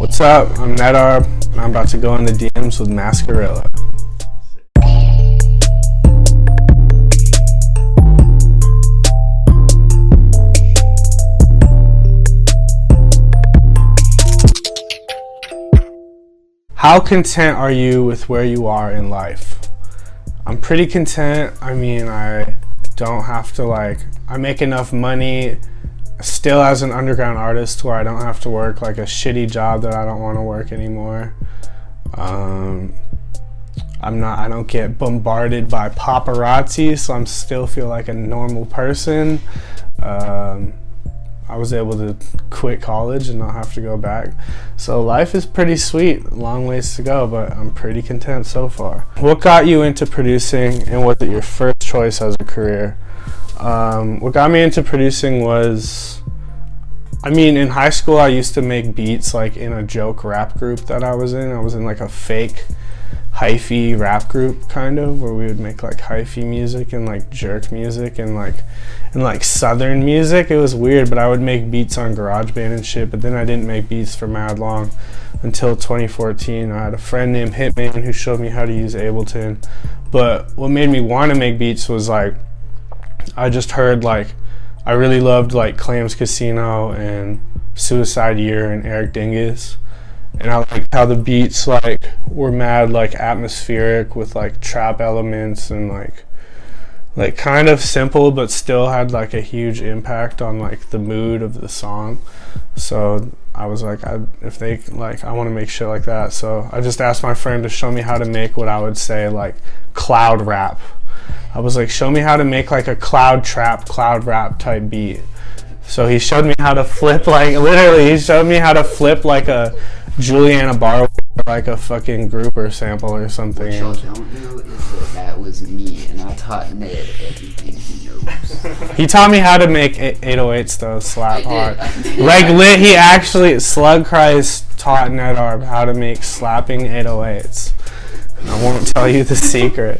What's up? I'm Nedarb, and I'm about to go in the DMs with Mascarilla. How content are you with where you are in life? I'm pretty content. I mean, I don't have to I make enough money still as an underground artist where I don't have to work like a shitty job that I don't want to work anymore. I don't get bombarded by paparazzi, so I'm still feel like a normal person. I was able to quit college and not have to go back. So life is pretty sweet. Long ways to go, but I'm pretty content so far. What got you into producing, and was it your first choice as a career? What got me into producing was, in high school I used to make beats like in a joke rap group that I was in. I was in like a fake hyphy rap group kind of, where we would make like hyphy music and like jerk music and like southern music. It was weird, but I would make beats on GarageBand and shit, but then I didn't make beats for mad long until 2014. I had a friend named Hitman who showed me how to use Ableton. But what made me want to make beats was I just heard I really loved Clams Casino and Suicide Year and Erick Dingus. And I liked how the beats were mad atmospheric with trap elements and like kind of simple, but still had a huge impact on the mood of the song. So I was I want to make shit like that. So I just asked my friend to show me how to make what I would say cloud rap. I was show me how to make a cloud rap type beat. So he showed me how to flip literally he showed me how to flip a Juliana Barr a fucking grouper sample or something. What y'all don't know is that was me, and I taught Ned everything he knows. He taught me how to make 808s though, slap hard. He actually, Slug Christ taught Nedarb how to make slapping 808s. I won't tell you the secret.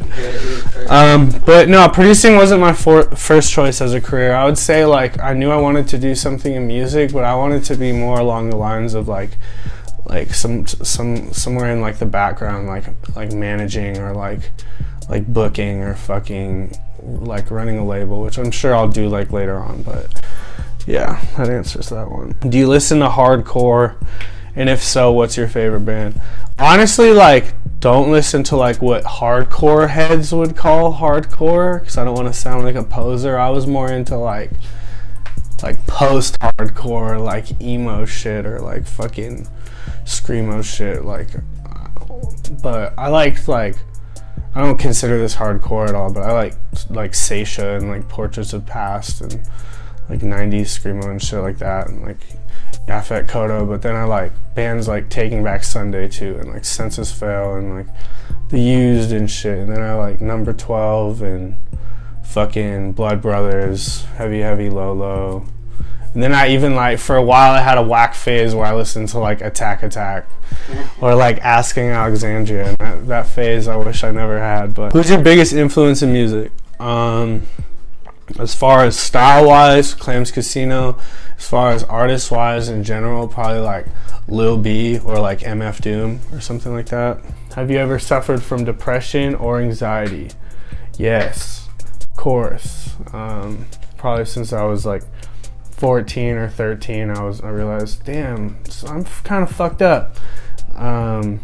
But no, producing wasn't my first choice as a career. I would say I knew I wanted to do something in music, but I wanted to be more along the lines of somewhere in the background, like managing or booking or fucking running a label, which I'm sure I'll do later on. But yeah, that answers that one. Do you listen to hardcore, and if so, what's your favorite band? Honestly, don't listen to what hardcore heads would call hardcore, because I don't want to sound like a poser. I was more into post-hardcore, emo shit or fucking screamo shit. But I liked I don't consider this hardcore at all, but I like Seisha and Portraits of Past and 90s screamo and shit like that, and Yafet Kodo. But then I like bands like Taking Back Sunday too, and Census Fail and The Used and shit. And then I like Number 12 and fucking Blood Brothers, Heavy Low. And then I even for a while I had a whack phase where I listened to Attack or Asking Alexandria, and that phase I wish I never had. But who's your biggest influence in music? As far as style wise, Clams Casino. As far as artist wise in general, probably Lil B or MF Doom or something like that. Have you ever suffered from depression or anxiety? Yes, of course. Probably since I was 14 or 13, I realized, damn, I'm kind of fucked up. And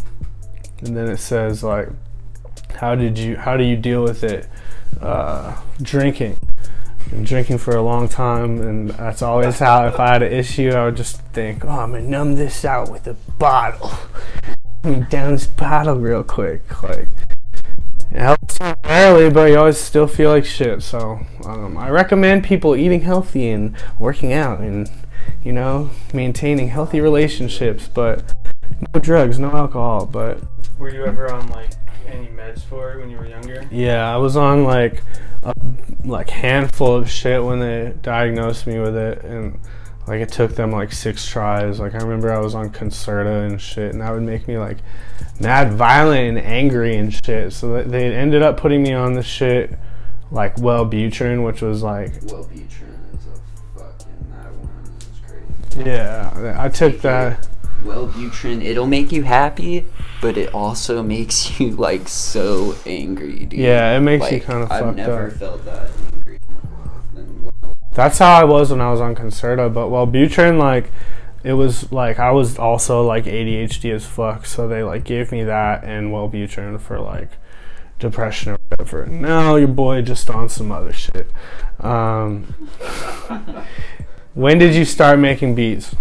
then it says how do you deal with it? Drinking. Been drinking for a long time, and that's always how, if I had an issue, I would just think, I'm gonna numb this out with a bottle. Let me down this bottle real quick. It helps temporarily, but you always still feel like shit. So I recommend people eating healthy and working out and maintaining healthy relationships, but no drugs, no alcohol. But were you ever on any meds for it when you were younger? Yeah, I was on a handful of shit when they diagnosed me with it, and it took them 6 tries. I remember I was on Concerta and shit, and that would make me mad violent and angry and shit. So they ended up putting me on the shit Wellbutrin, which was Wellbutrin is a fucking, that one is crazy. Yeah, I took that. Wellbutrin, it'll make you happy, but it also makes you like so angry, dude. Yeah, it makes you Like, kind of fucked up. I've never felt that angry. That's how I was when I was on Concerta, but Wellbutrin, like, it was like I was also like ADHD as fuck, so they like gave me that and Wellbutrin for like depression or whatever. Now your boy just on some other shit. When did you start making beats?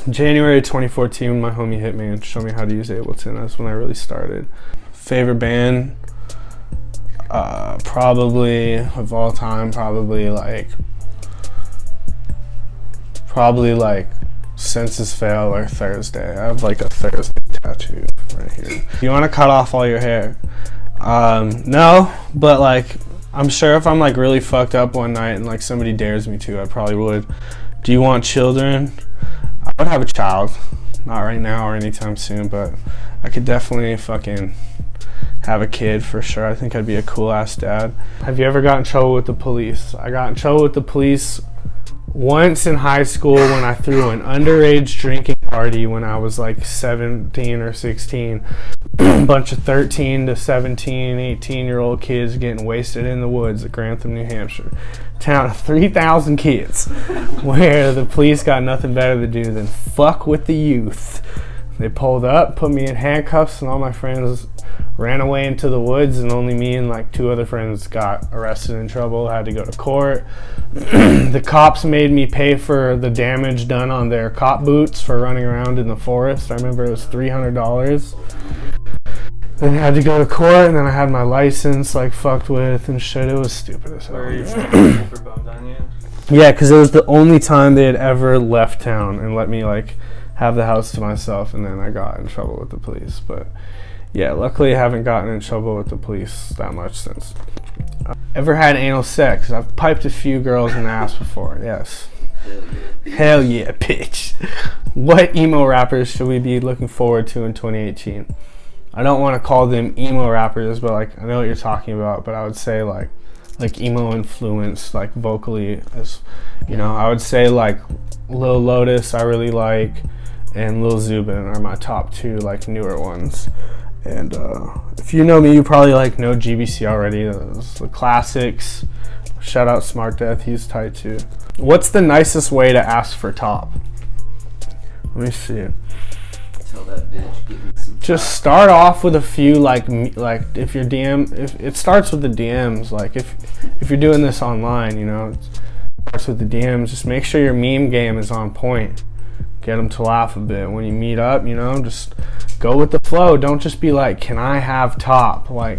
January 2014, when my homie hit me and showed me how to use Ableton. That's when I really started. Favorite band? Probably of all time, probably like Senses Fail or Thursday. I have like a Thursday tattoo right here. You want to cut off all your hair? No, but like I'm sure if I'm like really fucked up one night and like somebody dares me to, I probably would. Do you want children? I would have a child. Not right now or anytime soon, but I could definitely fucking have a kid for sure. I think I'd be a cool ass dad. Have you ever gotten in trouble with the police? I got in trouble with the police once in high school when I threw an underage drinking party when I was like 17 or 16. A bunch of 13 to 17, 18-year-old kids getting wasted in the woods at Grantham, New Hampshire. Town of 3,000 kids, where the police got nothing better to do than fuck with the youth. They pulled up, put me in handcuffs, and all my friends ran away into the woods, and only me and like 2 other friends got arrested in trouble, had to go to court. The cops made me pay for the damage done on their cop boots for running around in the forest. I remember it was $300. Then I had to go to court, and then I had my license like fucked with and shit. It was stupid as hell. Were you super bummed on you? Yeah, because it was the only time they had ever left town and let me like have the house to myself, and then I got in trouble with the police. But yeah, luckily I haven't gotten in trouble with the police that much since. Ever had anal sex? I've piped a few girls in the ass before, yes. Hell yeah, bitch. What emo rappers should we be looking forward to in 2018? I don't want to call them emo rappers, but like I know what you're talking about. But I would say like emo influence, like vocally, as you know. I would say like Lil Lotus, I really like, and Lil Zubin are my top 2 like newer ones. And if you know me, you probably like know GBC already. Those the classics. Shout out Smart Death, he's tight too. What's the nicest way to ask for top? Let me see. Tell that bitch, give me some Just start off with a few like if your DM, if it starts with the DMs, like if you're doing this online, you know, it starts with the DMs. Just make sure your meme game is on point. Get them to laugh a bit when you meet up, you know. Just go with the flow. Don't just be like, can I have top? Like,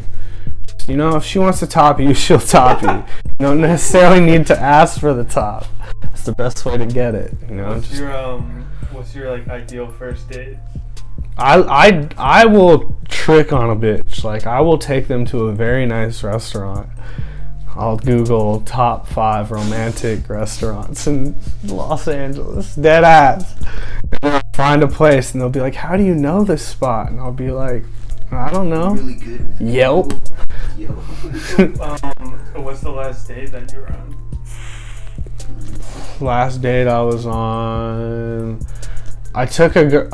you know, if she wants to top you, she'll top you. You don't necessarily need to ask for the top. It's the best way to get it, you know. What's your like ideal first date? I will trick on a bitch. Like, I will take them to a very nice restaurant. I'll Google top 5 romantic restaurants in Los Angeles. Dead ass. And I'll find a place and they'll be like, how do you know this spot? And I'll be like, I don't know. really good with Yelp. What's the last date that you were on? Last date I was on, I took a girl,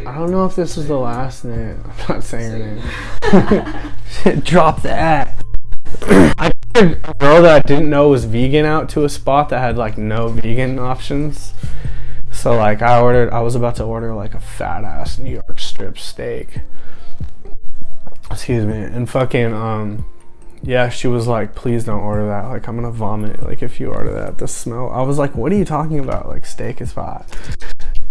I don't know if this was the last name. I'm not saying her name. Drop that. I took a girl that I didn't know was vegan out to a spot that had like no vegan options. So like I was about to order like a fat ass New York strip steak. Excuse me. And fucking yeah, she was like, please don't order that. Like, I'm gonna vomit. Like, if you order that, the smell. I was like, what are you talking about? Like, steak is fat.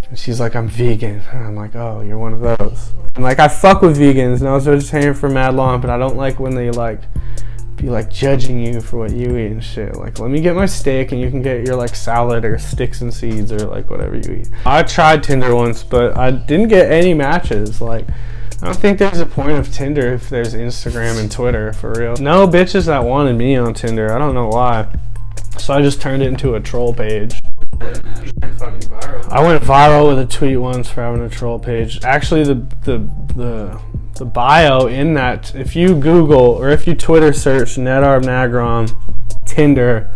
And she's like, I'm vegan. And I'm like, oh, you're one of those. And like, I fuck with vegans and I was vegetarian for mad long, but I don't like when they like be like judging you for what you eat and shit. Like, let me get my steak and you can get your like salad or sticks and seeds or like whatever you eat. I tried Tinder once, but I didn't get any matches. Like, I don't think there's a point of Tinder if there's Instagram and Twitter, for real. No bitches that wanted me on Tinder. I don't know why. So I just turned it into a troll page. I went viral with a tweet once for having a troll page. Actually, the bio in that, if you Google or if you Twitter search Nedarb Nagrom Tinder,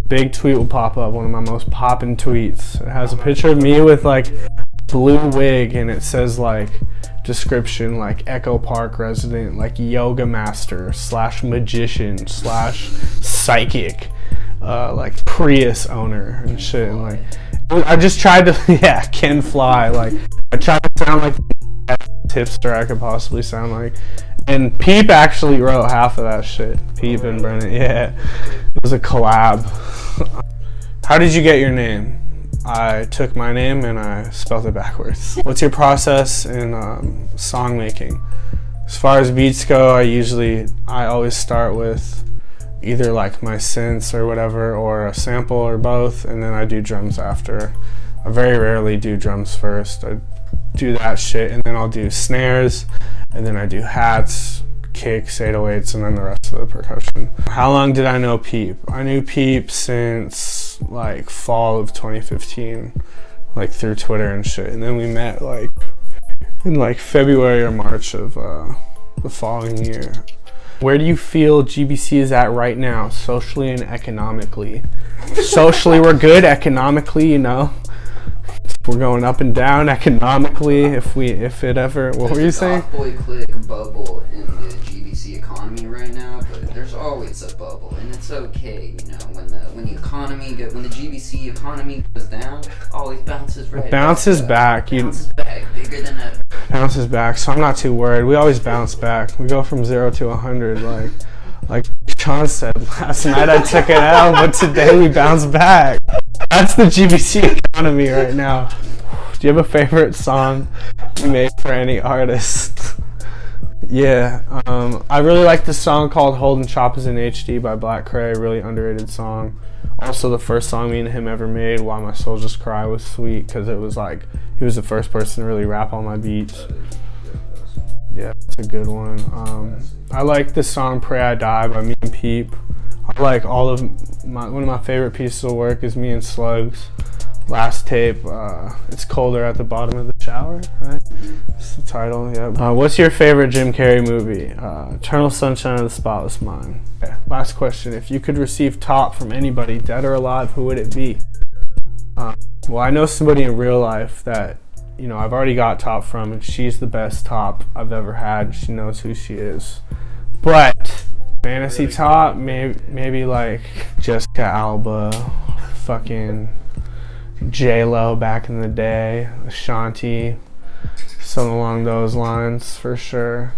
big tweet will pop up, one of my most poppin' tweets. It has a picture of me with like blue wig, and it says like description like Echo Park resident, like yoga master / magician / psychic, like Prius owner and shit. And like I just tried to yeah, can fly. Like I tried to sound like the hipster I could possibly sound like. And Peep actually wrote half of that shit. Peep and Brennan, yeah. It was a collab. How did you get your name? I took my name and I spelled it backwards. What's your process in song making? As far as beats go, I always start with either like my synths or whatever, or a sample or both, and then I do drums after. I very rarely do drums first. I do that shit, and then I'll do snares, and then I do hats, kicks, 808s, and then the rest of the percussion. How long did I know Peep? I knew Peep since like fall of 2015, like through Twitter and shit, and then we met like in like February or March of the following year. Where do you feel GBC is at right now, socially and economically? Socially, we're good. Economically, you know, we're going up and down economically. If it ever, what were you saying? There's a click bubble in the GBC economy right now, but there's always a bubble, and it's okay. You know, when the GBC economy goes down, it always bounces right. Bounces back. Bounces back bigger than ever. Bounces back. So I'm not too worried. We always bounce back. We go from 0 to 100. Like Sean said last night, I took an L, but today we bounce back. That's the GBC economy right now. Do you have a favorite song you made for any artist? Yeah, I really like the song called Holdin' Choppers in HD by Black Cray, really underrated song. Also, the first song me and him ever made, Why My Soul Just Cry, was sweet because it was like, he was the first person to really rap on my beats. Yeah, it's a good one. I like the song Pray I Die by me and Peep. I like one of my favorite pieces of work is me and Slugs. Last tape, It's Colder at the Bottom of the Shower, right? That's the title, yeah. What's your favorite Jim Carrey movie? Eternal Sunshine of the Spotless Mind. Okay, last question. If you could receive top from anybody, dead or alive, who would it be? Well, I know somebody in real life that, you know, I've already got top from, and she's the best top I've ever had. She knows who she is. But fantasy top, maybe like Jessica Alba, fucking J-Lo back in the day, Ashanti, something along those lines for sure.